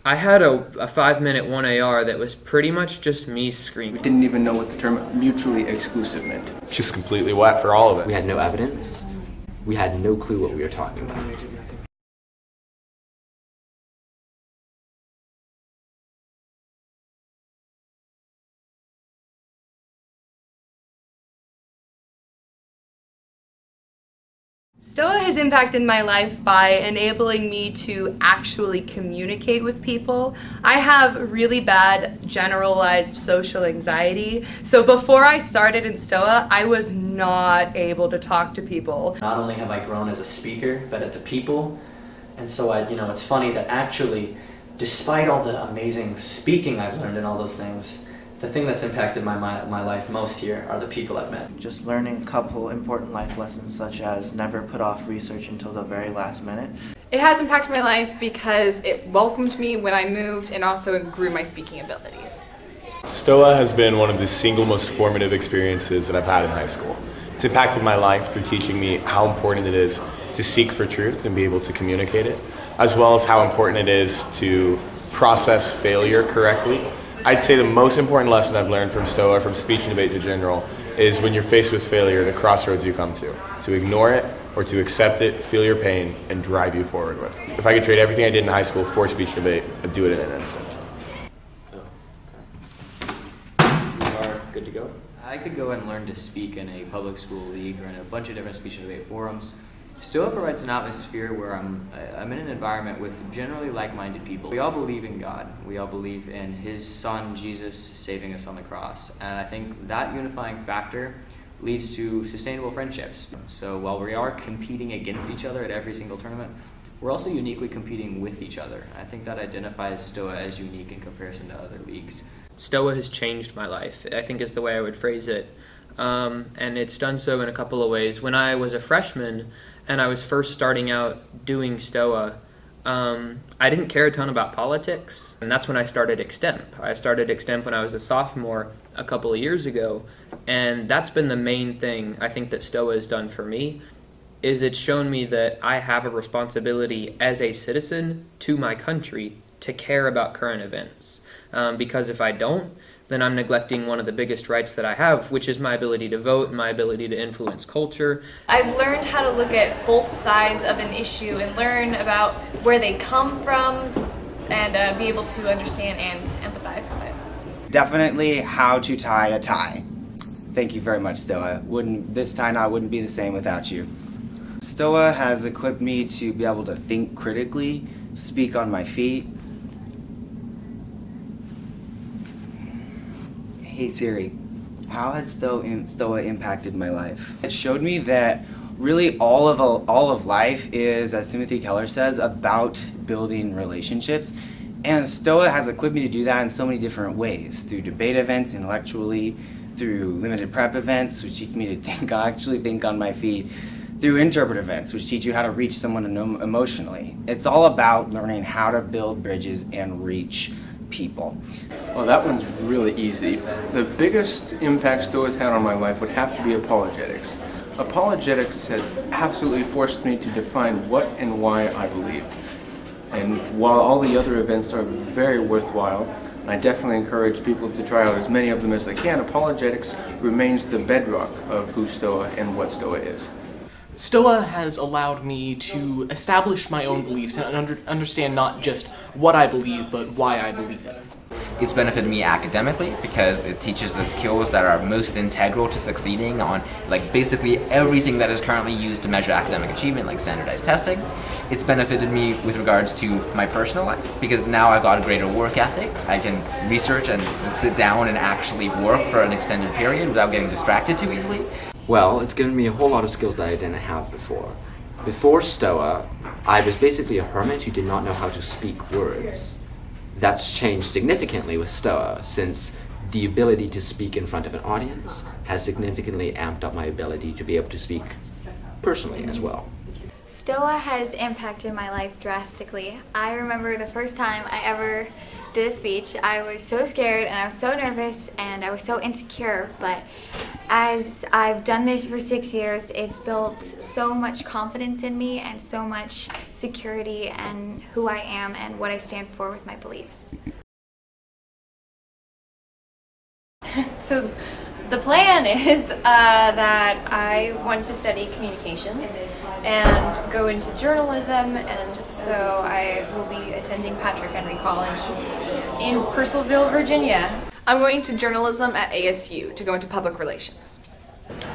I had a 5-minute 1AR that was pretty much just me screaming. We didn't even know what the term mutually exclusive meant. Just completely wet for all of it. We had no evidence. We had no clue what we were talking about. Stoa has impacted my life by enabling me to actually communicate with people. I have really bad generalized social anxiety, so before I started in Stoa, I was not able to talk to people. Not only have I grown as a speaker, but at the people, and so it's funny that actually, despite all the amazing speaking I've learned and all those things, the thing that's impacted my life most here are the people I've met. Just learning a couple important life lessons such as never put off research until the very last minute. It has impacted my life because it welcomed me when I moved and also grew my speaking abilities. Stoa has been one of the single most formative experiences that I've had in high school. It's impacted my life through teaching me how important it is to seek for truth and be able to communicate it, as well as how important it is to process failure correctly. I'd say the most important lesson I've learned from Stoa, from speech and debate in general, is when you're faced with failure, the crossroads you come to ignore it or to accept it, feel your pain, and drive you forward with it. If I could trade everything I did in high school for speech and debate, I'd do it in an instant. You are good to go? I could go and learn to speak in a public school league or in a bunch of different speech and debate forums. Stoa provides an atmosphere where I'm in an environment with generally like-minded people. We all believe in God. We all believe in His Son, Jesus, saving us on the cross. And I think that unifying factor leads to sustainable friendships. So while we are competing against each other at every single tournament, we're also uniquely competing with each other. I think that identifies Stoa as unique in comparison to other leagues. Stoa has changed my life, I think is the way I would phrase it. And it's done so in a couple of ways. When I was a freshman and I was first starting out doing Stoa, I didn't care a ton about politics, and that's when I started Extemp. I started Extemp when I was a sophomore a couple of years ago, and that's been the main thing I think that Stoa has done for me, is it's shown me that I have a responsibility as a citizen to my country to care about current events. Because if I don't, then I'm neglecting one of the biggest rights that I have, which is my ability to vote and my ability to influence culture. I've learned how to look at both sides of an issue and learn about where they come from and be able to understand and empathize with it. Definitely how to tie a tie. Thank you very much, Stoa. This tie knot wouldn't be the same without you. Stoa has equipped me to be able to think critically, speak on my feet. Hey Siri, how has Stoa impacted my life? It showed me that really all of life is, as Timothy Keller says, about building relationships. And Stoa has equipped me to do that in so many different ways, through debate events, intellectually, through limited prep events, which teach me to actually think on my feet, through interpret events, which teach you how to reach someone emotionally. It's all about learning how to build bridges and reach people. Well, that one's really easy. The biggest impact Stoa's had on my life would have to be apologetics. Apologetics has absolutely forced me to define what and why I believe. And while all the other events are very worthwhile, and I definitely encourage people to try out as many of them as they can, apologetics remains the bedrock of who Stoa and what Stoa is. Stoa has allowed me to establish my own beliefs and understand not just what I believe, but why I believe it. It's benefited me academically because it teaches the skills that are most integral to succeeding on basically everything that is currently used to measure academic achievement, like standardized testing. It's benefited me with regards to my personal life because now I've got a greater work ethic. I can research and sit down and actually work for an extended period without getting distracted too easily. Well, it's given me a whole lot of skills that I didn't have before. Before Stoa, I was basically a hermit who did not know how to speak words. That's changed significantly with Stoa, since the ability to speak in front of an audience has significantly amped up my ability to be able to speak personally as well. Stoa has impacted my life drastically. I remember the first time I ever did a speech, I was so scared and I was so nervous and I was so insecure, but As I've done this for 6 years, it's built so much confidence in me and so much security in who I am and what I stand for with my beliefs. So the plan is that I want to study communications and go into journalism, and so I will be attending Patrick Henry College in Purcellville, Virginia. I'm going to journalism at ASU to go into public relations.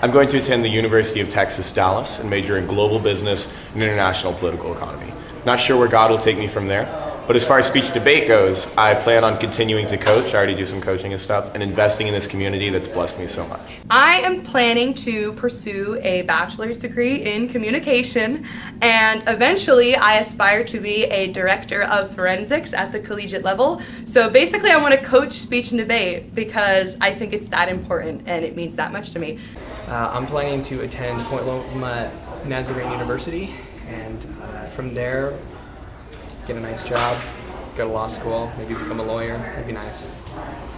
I'm going to attend the University of Texas, Dallas, and major in global business and international political economy. Not sure where God will take me from there, but as far as speech debate goes, I plan on continuing to coach. I already do some coaching and stuff, and investing in this community that's blessed me so much. I am planning to pursue a bachelor's degree in communication, and eventually I aspire to be a director of forensics at the collegiate level. So basically I want to coach speech and debate because I think it's that important and it means that much to me. I'm planning to attend Point Loma Nazarene University, and from there get a nice job, go to law school, maybe become a lawyer. That'd be nice.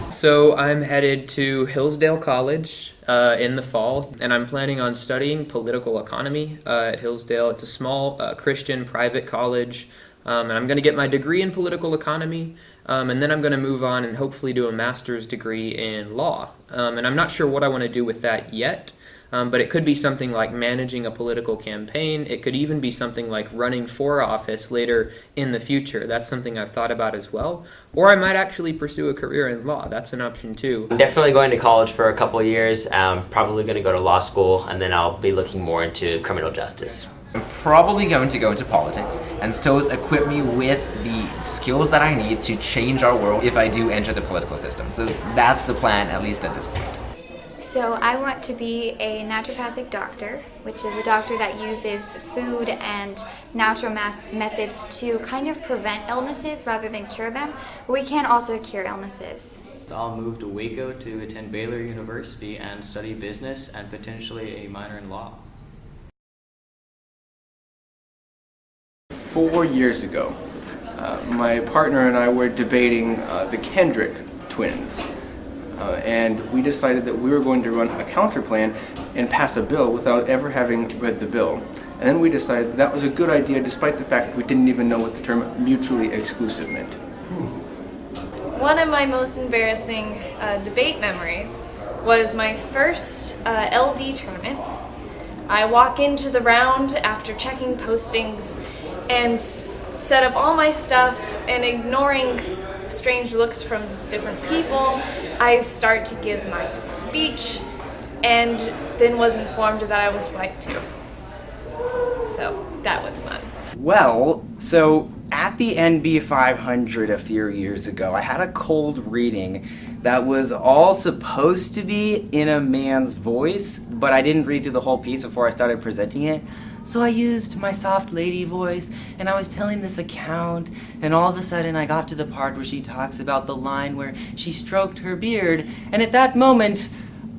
So I'm headed to Hillsdale College in the fall, and I'm planning on studying political economy at Hillsdale. It's a small Christian private college, and I'm going to get my degree in political economy, and then I'm going to move on and hopefully do a master's degree in law. And I'm not sure what I want to do with that yet. But it could be something like managing a political campaign. It could even be something like running for office later in the future. That's something I've thought about as well. Or I might actually pursue a career in law. That's an option too. I'm definitely going to college for a couple of years. I'm probably going to go to law school, and then I'll be looking more into criminal justice. I'm probably going to go into politics, and Stoa's equip me with the skills that I need to change our world if I do enter the political system. So that's the plan, at least at this point. So I want to be a naturopathic doctor, which is a doctor that uses food and natural methods to kind of prevent illnesses rather than cure them. But we can also cure illnesses. I'll move to Waco to attend Baylor University and study business and potentially a minor in law. 4 years ago, my partner and I were debating the Kendrick twins. And we decided that we were going to run a counter plan and pass a bill without ever having read the bill. And then we decided that was a good idea despite the fact that we didn't even know what the term mutually exclusive meant. One of my most embarrassing debate memories was my first LD tournament. I walk into the round after checking postings and set up all my stuff, and ignoring strange looks from different people, I start to give my speech, and then was informed that I was white too. So that was fun. Well, so at the NB 500 a few years ago, I had a cold reading that was all supposed to be in a man's voice, but I didn't read through the whole piece before I started presenting it. So I used my soft lady voice, and I was telling this account, and all of a sudden I got to the part where she talks about the line where she stroked her beard, and at that moment,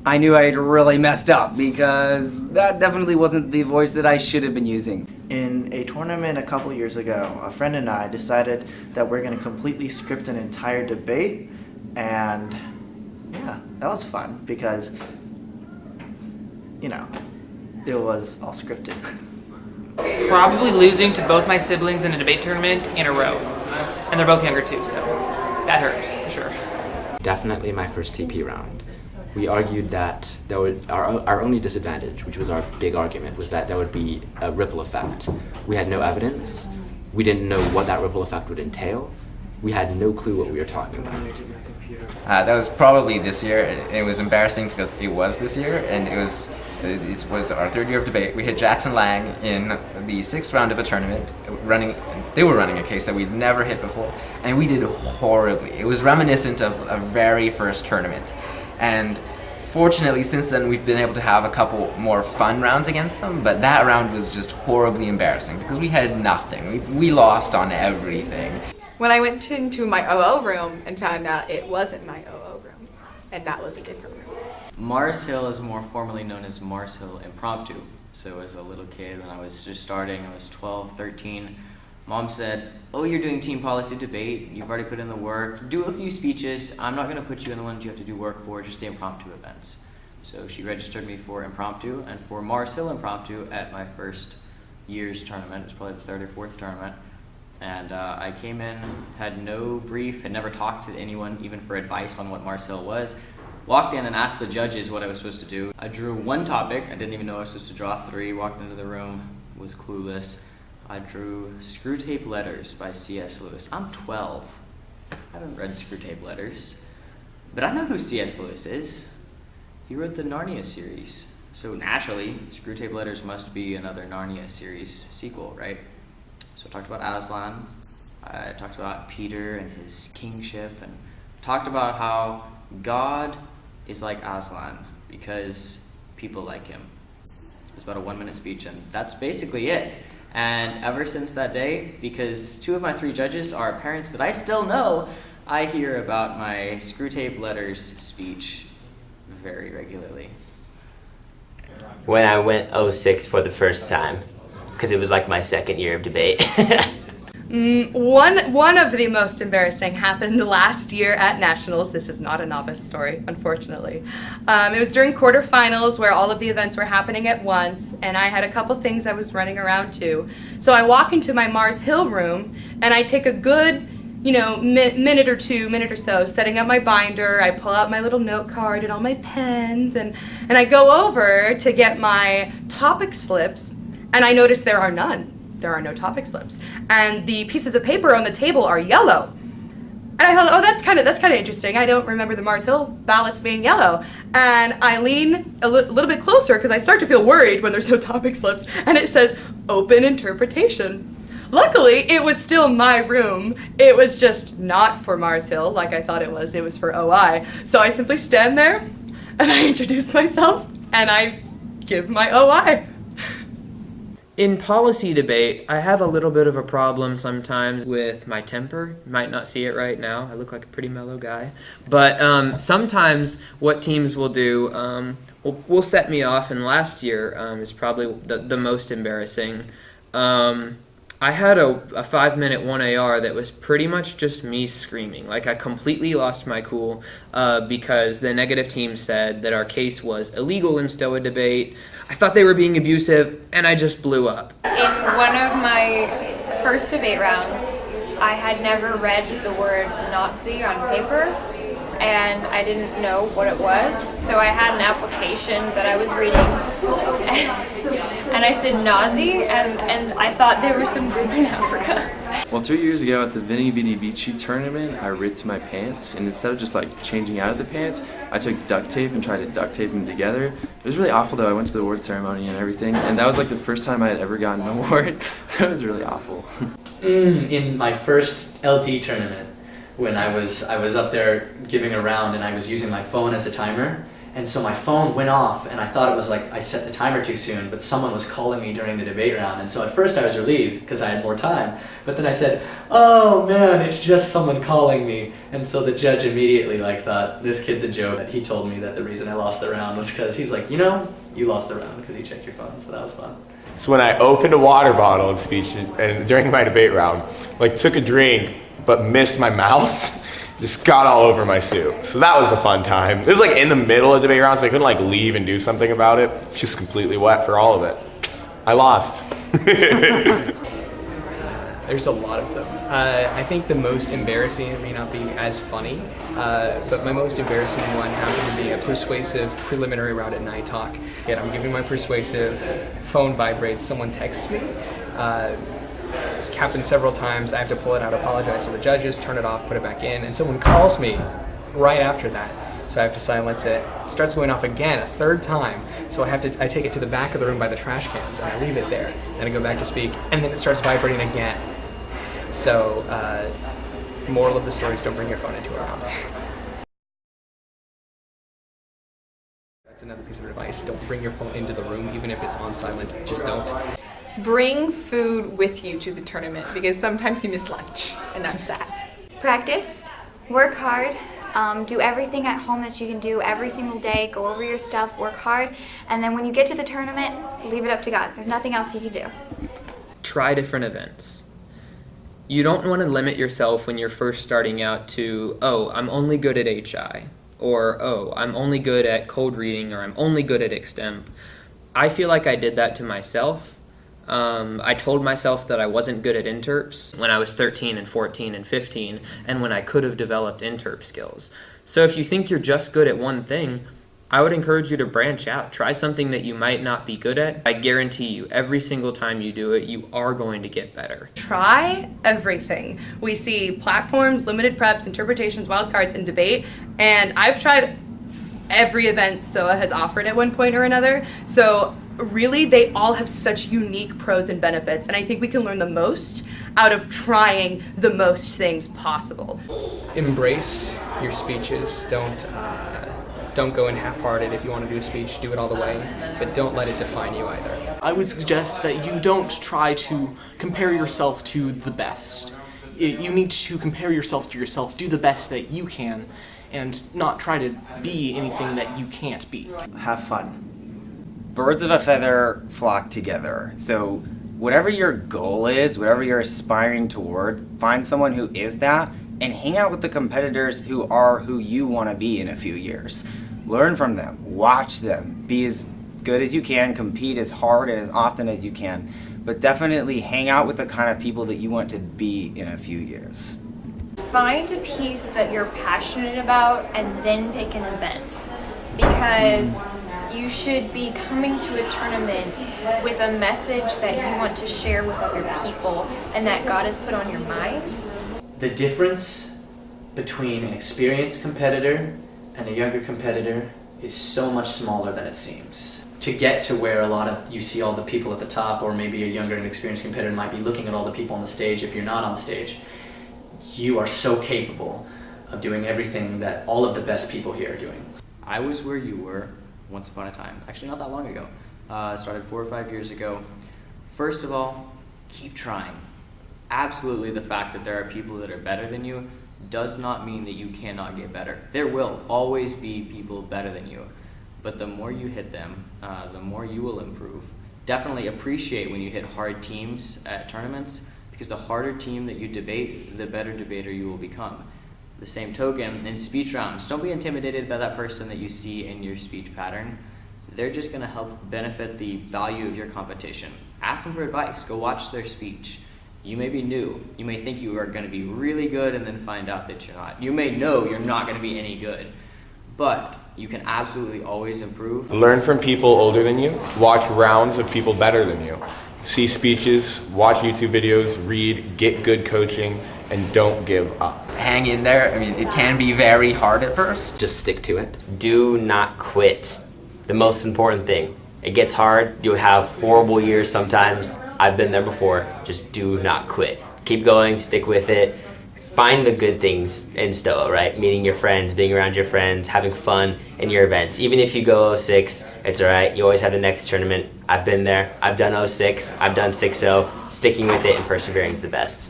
I knew I had really messed up, because that definitely wasn't the voice that I should have been using. In a tournament a couple years ago, a friend and I decided that we're going to completely script an entire debate, and yeah, that was fun because, you know, it was all scripted. Probably losing to both my siblings in a debate tournament in a row. And they're both younger too, so that hurt, for sure. Definitely my first TP round. We argued that there would, our only disadvantage, which was our big argument, was that there would be a ripple effect. We had no evidence. We didn't know what that ripple effect would entail. We had no clue what we were talking about. That was probably this year. It was embarrassing because it was this year, and it was our third year of debate. We hit Jackson Lang in the 6th round of a tournament. They were running a case that we'd never hit before, and we did horribly. It was reminiscent of a very first tournament. And fortunately, since then, we've been able to have a couple more fun rounds against them, but that round was just horribly embarrassing because we had nothing. We lost on everything. When I went into my OO room and found out it wasn't my OO room, and that was a different room. Mars Hill is more formally known as Mars Hill Impromptu. So as a little kid, when I was just starting, I was 12, 13, Mom said, "Oh, you're doing team policy debate, you've already put in the work, do a few speeches, I'm not going to put you in the ones you have to do work for, just the impromptu events." So she registered me for impromptu and for Mars Hill impromptu at my first year's tournament. It was probably the third or fourth tournament. And I came in, had no brief, had never talked to anyone even for advice on what Mars Hill was. Walked in and asked the judges what I was supposed to do. I drew one topic. I didn't even know I was supposed to draw 3. Walked into the room, was clueless. I drew Screw Tape Letters by C.S. Lewis. I'm 12. I haven't read Screw Tape Letters. But I know who C.S. Lewis is. He wrote the Narnia series. So naturally, Screw Tape Letters must be another Narnia series sequel, right? So I talked about Aslan. I talked about Peter and his kingship, and talked about how God is like Aslan because people like him. It was about a 1-minute speech, and that's basically it. And ever since that day, because 2 of my 3 judges are parents that I still know, I hear about my Screw Tape Letters speech very regularly. When I went 06 for the first time, because it was like my second year of debate. One of the most embarrassing happened last year at Nationals. This is not a novice story, unfortunately. It was during quarterfinals where all of the events were happening at once, and I had a couple things I was running around to. So I walk into my Mars Hill room, and I take a good minute or so setting up my binder. I pull out my little note card and all my pens, and I go over to get my topic slips, and I notice there are none. There are no topic slips. And the pieces of paper on the table are yellow. And I thought, oh, that's kind of interesting. I don't remember the Mars Hill ballots being yellow. And I lean a little bit closer because I start to feel worried when there's no topic slips, and it says open interpretation. Luckily, it was still my room. It was just not for Mars Hill like I thought it was. It was for OI. So I simply stand there, and I introduce myself, and I give my OI. In policy debate, I have a little bit of a problem sometimes with my temper. You might not see it right now. I look like a pretty mellow guy. But sometimes what teams will do will set me off, and last year is probably the most embarrassing. I had a 5-minute 1AR that was pretty much just me screaming. Like, I completely lost my cool because the negative team said that our case was illegal in Stoa debate. I thought they were being abusive, and I just blew up. In one of my first debate rounds, I had never read the word Nazi on paper, and I didn't know what it was, so I had an application that I was reading, and I said Nazi, and I thought there was some group in Africa. Well, 3 years ago at the Vini Vidi Vici tournament, I ripped my pants, and instead of just like changing out of the pants, I took duct tape and tried to duct tape them together. It was really awful though. I went to the award ceremony and everything, and that was like the first time I had ever gotten an award. That was really awful. In my first LT tournament, when I was up there giving a round and I was using my phone as a timer, and so my phone went off, and I thought it was like I set the timer too soon, but someone was calling me during the debate round, and so at first I was relieved because I had more time, but then I said, oh man, it's just someone calling me, and so the judge immediately thought, this kid's a joke. He told me that the reason I lost the round was because he's like, you lost the round because you checked your phone, so that was fun. So when I opened a water bottle in speech and during my debate round, took a drink but missed my mouth, just got all over my suit. So that was a fun time. It was in the middle of debate round, so I couldn't leave and do something about it. Just completely wet for all of it. I lost. There's a lot of them. I think the most embarrassing, it may not be as funny, but my most embarrassing one happened to be a persuasive preliminary round at NITOC. And I'm giving my persuasive, phone vibrates, someone texts me. It's happened several times. I have to pull it out, apologize to the judges, turn it off, put it back in, and someone calls me right after that. So I have to silence it. It starts going off again a third time. So I take it to the back of the room by the trash cans and I leave it there. And I go back to speak, and then it starts vibrating again. So, moral of the story is don't bring your phone into a round. That's another piece of advice. Don't bring your phone into the room, even if it's on silent. Just don't. Bring food with you to the tournament because sometimes you miss lunch, and that's sad. Practice, work hard, do everything at home that you can do every single day, go over your stuff, work hard, and then when you get to the tournament, leave it up to God. There's nothing else you can do. Try different events. You don't want to limit yourself when you're first starting out to, oh, I'm only good at HI. or, oh, I'm only good at cold reading, or I'm only good at extemp. I feel like I did that to myself. I told myself that I wasn't good at interps when I was 13 and 14 and 15, and when I could have developed interp skills. So if you think you're just good at one thing, I would encourage you to branch out. Try something that you might not be good at. I guarantee you, every single time you do it, you are going to get better. Try everything. We see platforms, limited preps, interpretations, wildcards, and debate, and I've tried every event Stoa has offered at one point or another. So really, they all have such unique pros and benefits, and I think we can learn the most out of trying the most things possible. Embrace your speeches. Don't go in half-hearted. If you want to do a speech, do it all the way, but don't let it define you either. I would suggest that you don't try to compare yourself to the best. You need to compare yourself to yourself, do the best that you can, and not try to be anything that you can't be. Have fun. Birds of a feather flock together. So whatever your goal is, whatever you're aspiring toward, find someone who is that and hang out with the competitors who are who you want to be in a few years. Learn from them, watch them, be as good as you can, compete as hard and as often as you can, but definitely hang out with the kind of people that you want to be in a few years. Find a piece that you're passionate about and then pick an event, because you should be coming to a tournament with a message that you want to share with other people and that God has put on your mind. The difference between an experienced competitor and a younger competitor is so much smaller than it seems. To get to where you see all the people at the top, or maybe a younger and experienced competitor might be looking at all the people on the stage if you're not on stage, you are so capable of doing everything that all of the best people here are doing. I was where you were once upon a time. Actually, not that long ago. Started 4 or 5 years ago. First of all, keep trying. Absolutely, the fact that there are people that are better than you does not mean that you cannot get better. There will always be people better than you, but the more you hit them, the more you will improve. Definitely appreciate when you hit hard teams at tournaments, because the harder team that you debate, the better debater you will become. The same token, in speech rounds, don't be intimidated by that person that you see in your speech pattern. They're just going to help benefit the value of your competition. Ask them for advice. Go watch their speech. You may be new. You may think you are going to be really good and then find out that you're not. You may know you're not going to be any good, but you can absolutely always improve. Learn from people older than you. Watch rounds of people better than you. See speeches, watch YouTube videos, read, get good coaching, and don't give up. Hang in there. I mean, it can be very hard at first. Just stick to it. Do not quit. The most important thing. It gets hard. You'll have horrible years sometimes. I've been there before. Just do not quit. Keep going, stick with it. Find the good things in Stoa, right? Meeting your friends, being around your friends, having fun in your events. Even if you go 06, it's all right. You always have the next tournament. I've been there. I've done 06. I've done 6-0. Sticking with it and persevering is the best.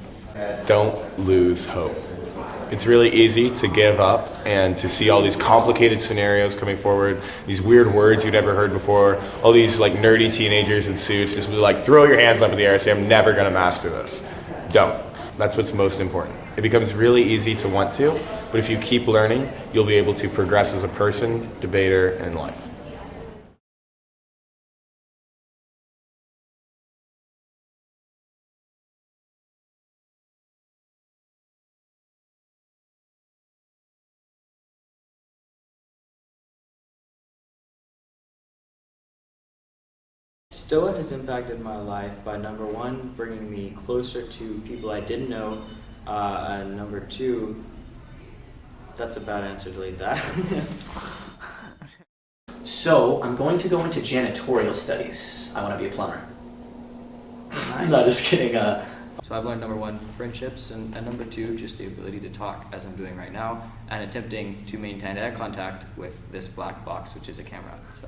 Don't lose hope. It's really easy to give up and to see all these complicated scenarios coming forward, these weird words you'd never heard before, all these like nerdy teenagers in suits just be like, throw your hands up in the air and say, I'm never gonna master this. Don't. That's what's most important. It becomes really easy to want to, but if you keep learning, you'll be able to progress as a person, debater, and in life. Stoa has impacted my life by number one, bringing me closer to people I didn't know, and number two, that's a bad answer, delete that. So, I'm going to go into janitorial studies. I want to be a plumber. Nice. No, just kidding. So I've learned number one, friendships, and number two, just the ability to talk as I'm doing right now, and attempting to maintain eye contact with this black box, which is a camera. So.